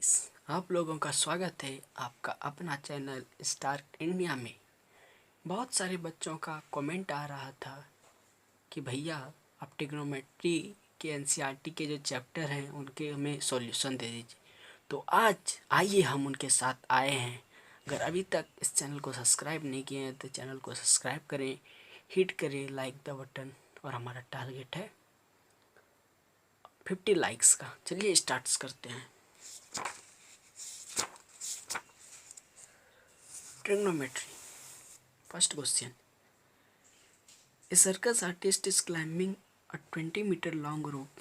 Guys, आप लोगों का स्वागत है आपका अपना चैनल स्टार इंडिया में। बहुत सारे बच्चों का कमेंट आ रहा था कि भैया आप ट्रिग्नोमेट्री के एनसीईआरटी के जो चैप्टर हैं उनके हमें सॉल्यूशन दे दीजिए। तो आज आइए हम उनके साथ आए हैं। अगर अभी तक इस चैनल को सब्सक्राइब नहीं किए हैं तो चैनल को सब्सक्राइब करें, हिट करें लाइक द बटन, और हमारा टारगेट है 50 लाइक्स का। चलिए स्टार्ट करते हैं। Trigonometry. First question. A circus artist is climbing a 20-meter long rope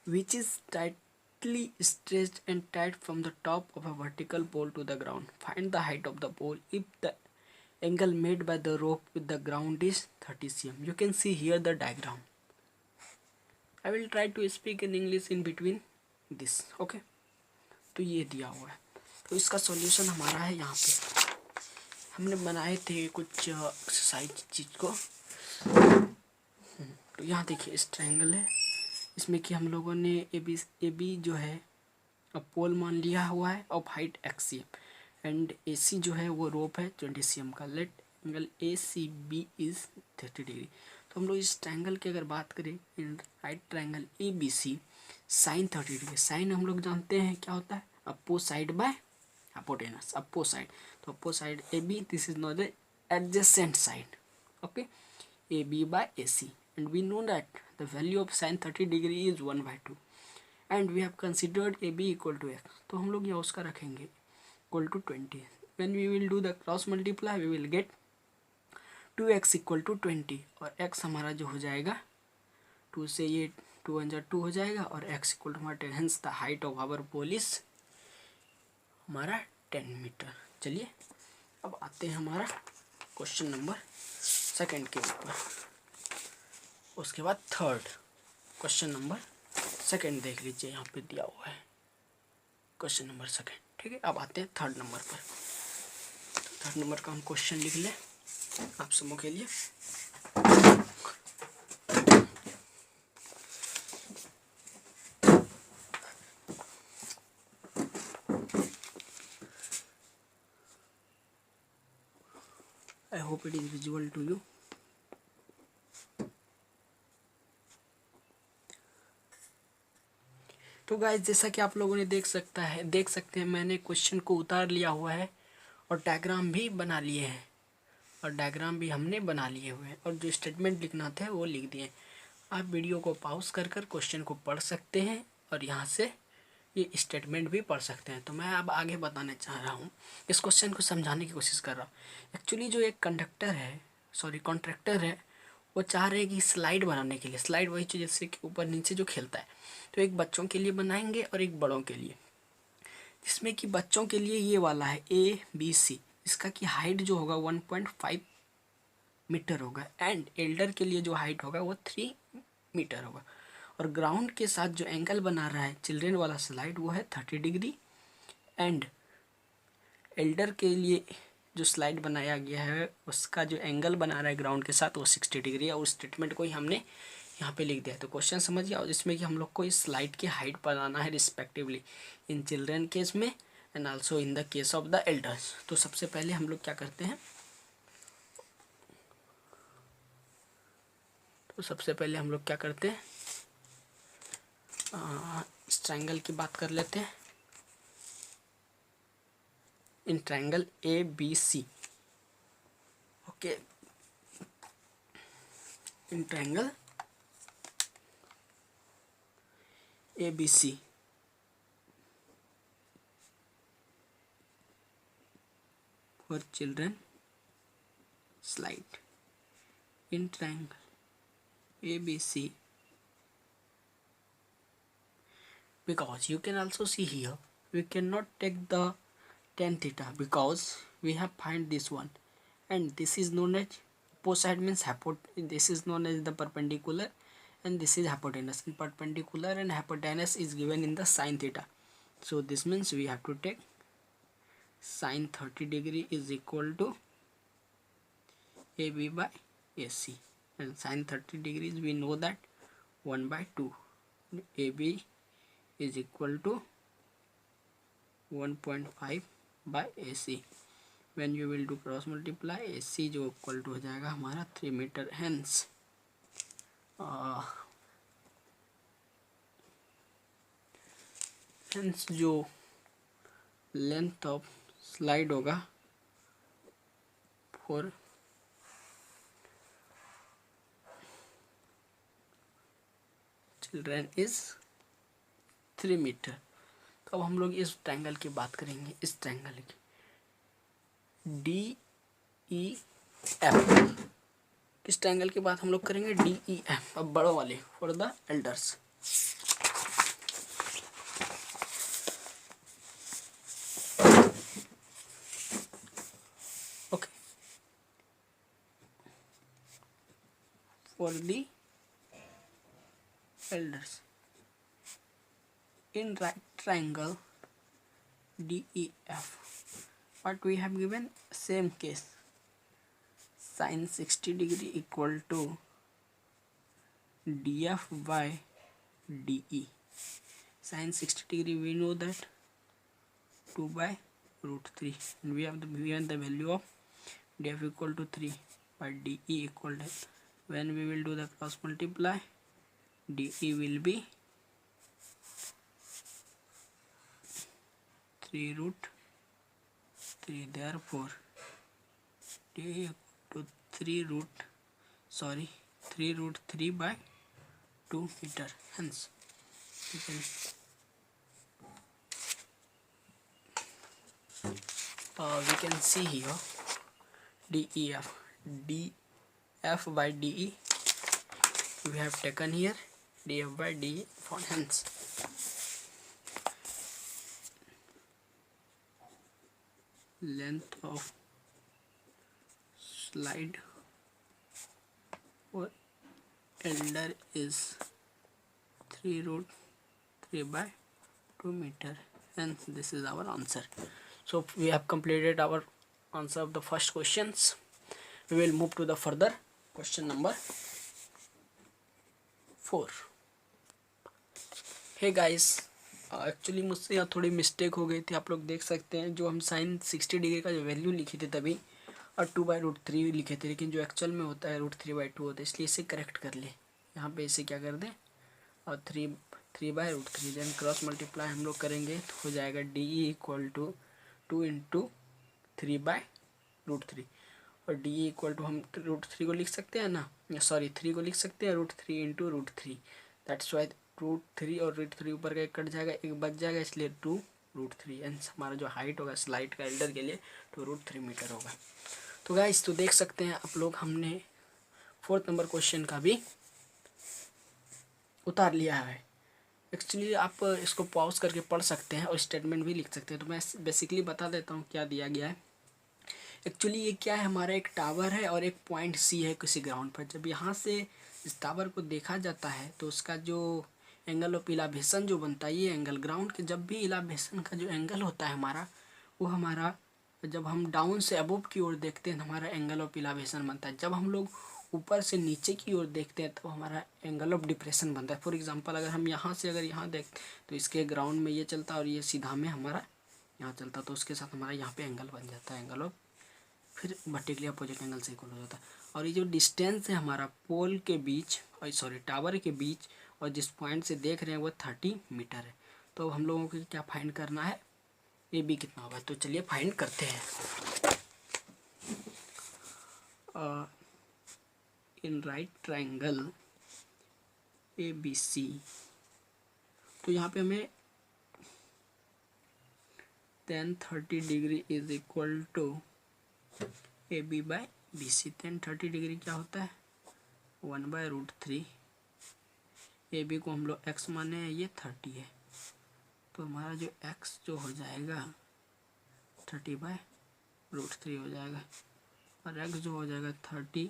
which is tightly stretched and tied from the top of a vertical pole to the ground. Find the height of the pole if the angle made by the rope with the ground is 30 cm. You can see here the diagram. I will try to speak in English in between this. Okay. तो ये दिया हुआ है, तो इसका solution हमारा है यहाँ पे। हमने बनाए थे कुछ एक्सरसाइज चीज़ को। तो यहाँ देखिए इस ट्रायंगल है, इसमें कि हम लोगों ने ए बी जो है अब पोल मान लिया हुआ है of height X C M, and A C जो है वो रोप है 20 cm का। Let angle A C B is 30 degree. तो हम लोग इस ट्रायंगल की अगर बात करें, in right triangle A B C sine 30 degree. Sine हम लोग जानते हैं क्या होता है, opposite side by hypotenuse, opposite side. तो opposite side A B, this is not the adjacent side, okay, A B by A C, and we know that the value of sine 30 degree is 1/2 and we have considered A B equal to x. तो हम लोग यहाँ उसका रखेंगे equal to 20। When we will do the cross multiply we will get 2x equal to 20, और x हमारा जो हो जाएगा 2 से ये 2 1 2 हो जाएगा, और x इक्वल टू हमारा 10। Hence the height of our pole is हमारा 10 मीटर। चलिए अब आते हैं हमारा क्वेश्चन नंबर सेकंड के ऊपर। उसके बाद थर्ड क्वेश्चन नंबर सेकंड देख लीजिए, यहाँ पे दिया हुआ है क्वेश्चन नंबर सेकंड। ठीक है, अब आते हैं थर्ड नंबर पर। थर्ड नंबर का हम क्वेश्चन लिख लें आप सबों के लिए। I hope it is visible to you. तो गाइस, जैसा कि आप लोगों ने देख सकते हैं मैंने क्वेश्चन को उतार लिया हुआ है और डायग्राम भी बना लिए हैं, और डायग्राम भी हमने बना लिए हुए हैं, और जो स्टेटमेंट लिखना था वो लिख दिए। आप वीडियो को पॉज कर क्वेश्चन को पढ़ सकते हैं और यहाँ से ये स्टेटमेंट भी पढ़ सकते हैं। तो मैं अब आगे बताने चाह रहा हूँ, इस क्वेश्चन को समझाने की कोशिश कर रहा हूँ। एक्चुअली जो एक कॉन्ट्रैक्टर है वो चाह रहे हैं कि स्लाइड बनाने के लिए, स्लाइड वही चीज़ जैसे कि ऊपर नीचे जो खेलता है, तो एक बच्चों के लिए बनाएंगे और एक बड़ों के लिए। जिसमें कि बच्चों के लिए ये वाला है ए बी सी, इसका की हाइट जो होगा 1.5 मीटर होगा, एंड एल्डर के लिए जो हाइट होगा वो 3 मीटर होगा। और ग्राउंड के साथ जो एंगल बना रहा है चिल्ड्रेन वाला स्लाइड वो है 30 डिग्री, एंड एल्डर के लिए जो स्लाइड बनाया गया है उसका जो एंगल बना रहा है ग्राउंड के साथ वो 60 डिग्री है। उस स्टेटमेंट को ही हमने यहाँ पे लिख दिया है। तो क्वेश्चन समझ गया, और इसमें कि हम लोग को इस स्लाइड की हाइट बनाना है रिस्पेक्टिवली इन चिल्ड्रन केस में and also in the case of the elders. तो सबसे पहले हम लोग क्या करते हैं, इस ट्रायंगल की बात कर लेते हैं। In triangle A B C, okay, in triangle A B C for children slide, in triangle A B C, because you can also see here we cannot take the tan theta because we have find this one, and this is known as opposite side means this is known as the perpendicular and this is hypotenuse, and perpendicular and hypotenuse is given in the sin theta. So this means we have to take sin 30 degree is equal to AB by AC, and sin 30 degrees we know that 1/2 AB is equal to 1.5 by AC। When you will do cross multiply, AC जो equal to हो जाएगा हमारा 3 metre. Hence जो length of slide होगा for children is 3 metre. तो अब हम लोग इस ट्रायंगल की बात करेंगे, इस ट्रायंगल की DEF। किस ट्रायंगल की बात हम लोग करेंगे? DEF। अब बड़ों वाले, for the elders. Okay, for the elders in right triangle DEF, what we have given? Same case, sin 60 degree equal to DF by DE. Sin 60 degree we know that 2 by root 3, and we have given the value of DF equal to 3 by DE equal to, when we will do the cross multiply, DE will be 3 root 3, therefore DE equal to 3 root 3 by 2 meter. Hence we can see here DF by DE we have taken here, DF by DE, for hence length of slide for elder is 3 root 3 by 2 meter, and this is our answer. So we have completed our answer of the first questions. We will move to the further question number 4. Hey guys, actually मुझसे यहाँ थोड़ी mistake हो गई थी, आप लोग देख सकते हैं। जो हम sin 60 डिग्री का जो वैल्यू लिखे थे तभी, और 2 बाई रूट 3 लिखे थे, लेकिन जो एक्चुअल में होता है रूट 3 बाई 2 होता है, इसलिए इसे करेक्ट कर ले। यहाँ पे इसे क्या कर दें, और 3 by root 3, then cross multiply हम लोग करेंगे तो हो जाएगा DE equal to 2 into 3 by root 3, और DE इक्वल टू हम रूट 3 को लिख सकते हैं ना, सॉरी 3 को लिख सकते हैं, root 3 into root 3, that's why root 3 और रूट 3 ऊपर का एक कट जाएगा, एक बच जाएगा, इसलिए 2 रूट 3, एंड हमारा जो हाइट होगा स्लाइड का एल्डर के लिए 2 रूट 3 मीटर होगा। तो गाइस, तो देख सकते हैं आप लोग, हमने 4th नंबर क्वेश्चन का भी उतार लिया है। एक्चुअली आप इसको पॉज करके पढ़ सकते हैं और स्टेटमेंट भी लिख सकते हैं। तो मैं बेसिकली बता देता हूँ क्या दिया गया है। एक्चुअली ये क्या है, हमारा एक टावर है और एक पॉइंट सी है किसी ग्राउंड पर। जब यहाँ से इस टावर को देखा जाता है तो उसका जो एंगल ऑफ इलावेशन जो बनता है, ये एंगल ग्राउंड के जब भी इलावेशन का जो एंगल होता है हमारा, वो हमारा जब हम डाउन से अबोव की ओर देखते हैं तो हमारा एंगल ऑफ इलावेशन बनता है। जब हम लोग ऊपर से नीचे की ओर देखते हैं तो हमारा एंगल ऑफ डिप्रेशन बनता है। फॉर एग्जांपल, अगर हम यहाँ से अगर यहाँ देख तो इसके ग्राउंड में ये चलता है और ये सीधा में हमारा यहाँ चलता, तो उसके साथ हमारा यहाँ पे एंगल बन जाता है, एंगल ऑफ, फिर वर्टिकली अपोजिट एंगल से इक्वल हो जाता है। और ये जो डिस्टेंस है हमारा पोल के बीच, सॉरी टावर के बीच और जिस पॉइंट से देख रहे हैं वो 30 मीटर है। तो हम लोगों को क्या फाइंड करना है, AB कितना होगा। तो चलिए फाइंड करते हैं। इन राइट ट्रायंगल ABC, तो यहाँ पे हमें tan 30 degree is equal to AB by BC। tan 30 degree क्या होता है, 1 बाई रूट 3। AB को हम लोग x माने हैं, ये 30 है, तो हमारा जो x जो हो जाएगा 30 बाई रूट 3 हो जाएगा, और x जो हो जाएगा 30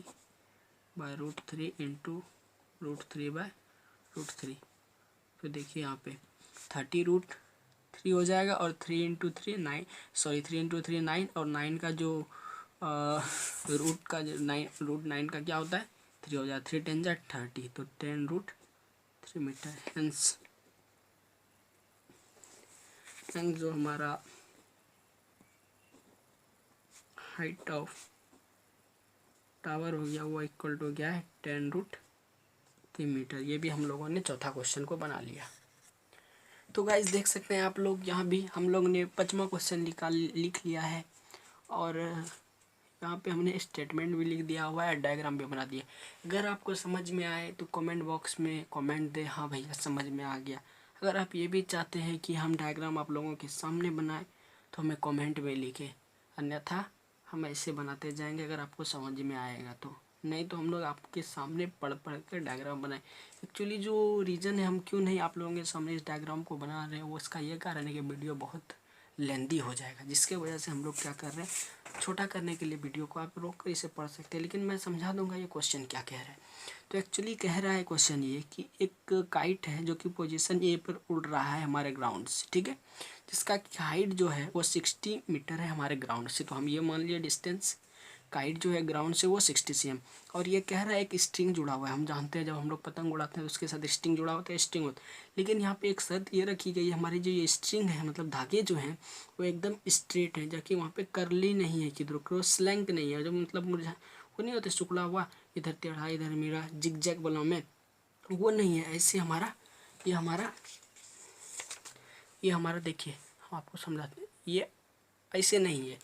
by root 3 into root 3 by root 3। तो देखिए यहाँ पे 30 रूट 3 हो जाएगा, और 3 इंटू 3 9, सॉरी 3 इंटू 3 9, और 9 का जो रूट का जो 9 रूट 9 का क्या होता है 3 हो जाएगा, 3 10 जा 30, तो 10 रूट 3 मीटर। हेंस एंड जो हमारा हाइट ऑफ टावर हो गया वो इक्वल टू क्या है 10√3 मीटर। ये भी हम लोगों ने चौथा क्वेश्चन को बना लिया। तो गाइस देख सकते हैं आप लोग, यहाँ भी हम लोग ने 5वां क्वेश्चन लिख लिया है और यहाँ पे हमने स्टेटमेंट भी लिख दिया हुआ है, डायग्राम भी बना दिया। अगर आपको समझ में आए तो कमेंट बॉक्स में कमेंट दे, हाँ भैया समझ में आ गया। अगर आप ये भी चाहते हैं कि हम डायग्राम आप लोगों के सामने बनाए तो हमें कमेंट में लिखें, अन्यथा हम ऐसे बनाते जाएंगे अगर आपको समझ में आएगा तो। नहीं तो हम लोग आपके सामने पढ़ कर डायग्राम बनाए। एक्चुअली जो रीज़न है हम क्यों नहीं आप लोगों के सामने इस डायग्राम को बना रहे हैं वो इसका ये कारण है कि वीडियो बहुत लेंदी हो जाएगा, जिसके वजह से हम लोग क्या कर रहे हैं, छोटा करने के लिए वीडियो को आप रोक कर इसे पढ़ सकते हैं। लेकिन मैं समझा दूंगा ये क्वेश्चन क्या कह रहा है। तो एक्चुअली कह रहा है क्वेश्चन ये कि एक काइट है जो कि पोजीशन ए पर उड़ रहा है हमारे ग्राउंड से, ठीक है, जिसका हाइट जो है वो 60 मीटर है हमारे ग्राउंड से। तो हम ये मान लिया डिस्टेंस काइट जो है ग्राउंड से वो 60 cm। और ये कह रहा है एक स्ट्रिंग जुड़ा हुआ है। हम जानते हैं जब हम लोग पतंग उड़ाते हैं तो उसके साथ स्ट्रिंग जुड़ा होता है, स्ट्रिंग होता है। लेकिन यहाँ पे एक शर्त ये रखी गई है, हमारी जो ये स्ट्रिंग है मतलब धागे जो हैं वो एकदम स्ट्रेट है, जबकि वहाँ पे कर्ली नहीं है, किधर क्रॉस स्लैंक नहीं है, जो मतलब मुझे वो नहीं होते शुक्ला हुआ इधर टेढ़ा इधर मेरा जिग जैग वाला में, वो नहीं है। ऐसे हमारा ये हमारा देखिए हम आपको समझाते हैं, ये ऐसे नहीं है,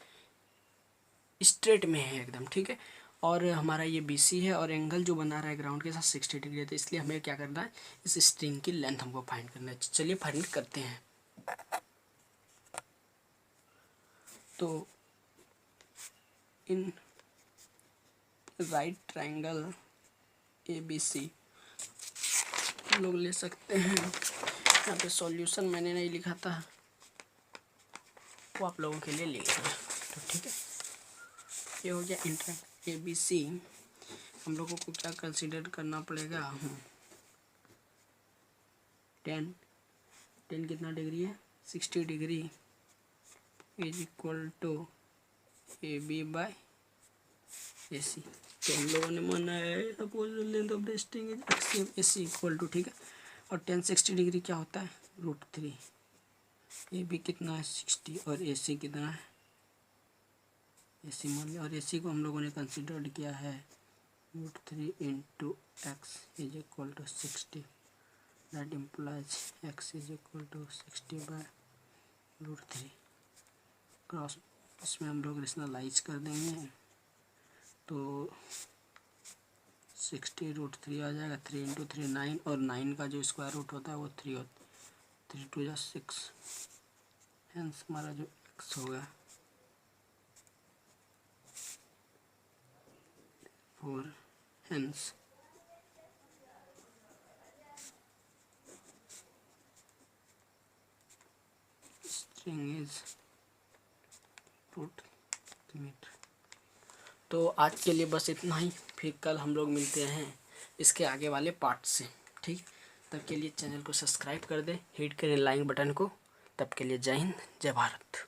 स्ट्रेट में है एकदम, ठीक है। और हमारा ये BC है और एंगल जो बना रहा है ग्राउंड के साथ 60 डिग्री है। तो इसलिए हमें क्या करना है, इस स्ट्रिंग की लेंथ हमको फाइंड करना है। चलिए फाइंड करते हैं। तो इन राइट ट्रायंगल ABC हम लोग ले सकते हैं। यहाँ पे सॉल्यूशन मैंने नहीं लिखा था, वो आप लोगों के लिए लिख रहा है, तो ठीक है। ये हो गया इंटर ABC। हम लोगों को क्या कंसीडर करना पड़ेगा, 10 कितना डिग्री है 60 degree is equal to AB/AC। तो हम लोगों ने माना है suppose length of the string is axiom AC equal to, ठीक है। और 1060 डिग्री क्या होता है √3। AB कितना है 60 और AC कितना है, AC मान लिया। और AC को हम लोगों ने कंसिडर किया है √3 into x is equal to 60। That implies x is equal to 60/√3। Cross इसमें हम लोग रेशनलाइज कर देंगे तो 60√3 आ जाएगा। 3 इंटू 3 9 और 9 का जो स्क्वायर रूट होता है वो 3 होता है। 3 2 जा 6, हेंस हमारा जो x होगा 4, हेंस स्ट्रिंग इज √3। तो आज के लिए बस इतना ही, फिर कल हम लोग मिलते हैं इसके आगे वाले पार्ट से, ठीक। तब के लिए चैनल को सब्सक्राइब कर दें, हिट करें लाइक बटन को। तब के लिए जय हिंद जय भारत।